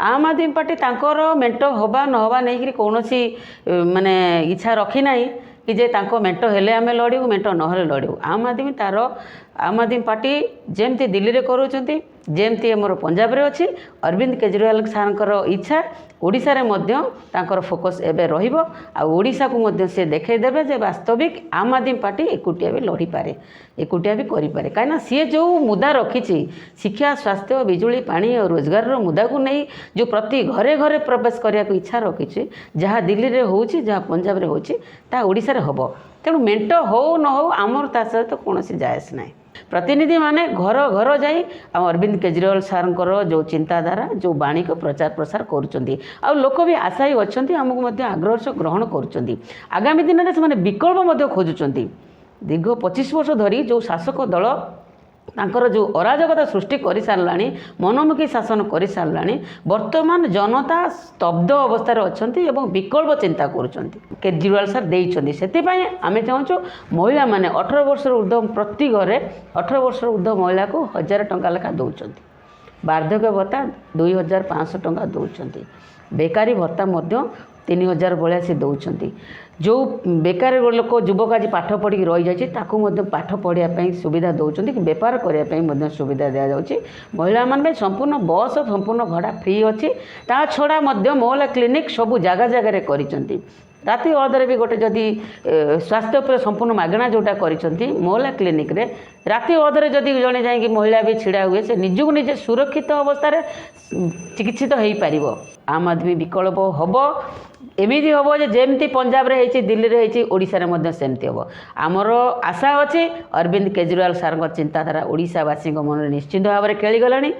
आम आदमी पार्टी तांकर मेंट हवा न हवा नहीं कौन माने इच्छा रखी ना कि जे तांको मेंट हेले आम लड़ू मेंट नहले लड़ू आम आदमी तार आम आदमी पार्टी जमती दिल्ली रे करूछंती जमती हमर पंजाब रे अछि अरविंद केजरीवाल सारंकर इच्छा ओडिशा रे मध्य तांकर फोकस एबे रहिबो आ ओडिशा को मध्य से देखै देबे जे वास्तविक आम आदमी पार्टी एकुटिया भी लड़ी पारे एकुटिया भी करि पारे काइना सी जो मुद्दा रखिछि शिक्षा स्वास्थ्य बिजुली पानी और रोजगार रो मुद्दा को नहीं जो प्रति घरे घरे प्रवेश करिया को इच्छा रखिछि जहाँ दिल्ली रे होउछि जहाँ पंजाब रे होउछि ता ओडिशा रे हबो तेणु मेंट हो न हो आमर ता सहित कौन जायस ना प्रतिनिधि माने घर घर जाई अरविंद केजरीवाल सारंकर जो चिंताधारा जो बाणी को प्रचार प्रसार करुँच आ लोक भी आशायी अच्छा आमको आग्रह ग्रहण करुँच आगामी दिन में से विकल्प खोजुंट दीर्घ 25 वर्ष धरी जो शासक दल तांकर जो अराजकता सृष्टि कर साराणी मनमुखी शासन कर साराणी वर्तमान जनता स्तब्ध अवस्था अच्छा विकल्प चिंता करुँच केजरीवाल सर देइछन्ती सेतिपई आमे चाहूँ महिला माने 18 वर्ष ऊर्ध्व प्रति घरे 18 वर्ष ऊर्ध्व महिला को 1000 टंका लेखा दौरान वार्धक्य भत्ता 2500 टंका दौरान बेकारी भत्ता 3000 भाया सी दौरान जो बेकार लोक युवक आज पाठ पढ़ी रही जाए पाठ पढ़ाई सुविधा दौरान कि बेपार करने सुविधा दि जाऊँगी महिला मान संपूर्ण बस संपूर्ण भड़ा फ्री अच्छी ता छड़ा महिला क्लिनिक सबू जगह जगार कर राति अधरे भी गोटे जदि स्वास्थ्य उपर संपूर्ण मागणा जोटा करिसेंती महिला क्लिनिक रे राति अधरे जदि जड़े जाए महिला भी छिड़ा हुए से निजक निजे सुरक्षित अवस्था चिकित्सित हो पार आम आदमी विकल्प हम एमती हम जमती पंजाब रे होती दिल्ली रे होती ओडिशा रे सेमती हम आमर आशा अच्छी अरविंद केजरीवाल सार चिंताधारा ओडिशावासी मन निश्चिंत भाव में खेलीगलानी।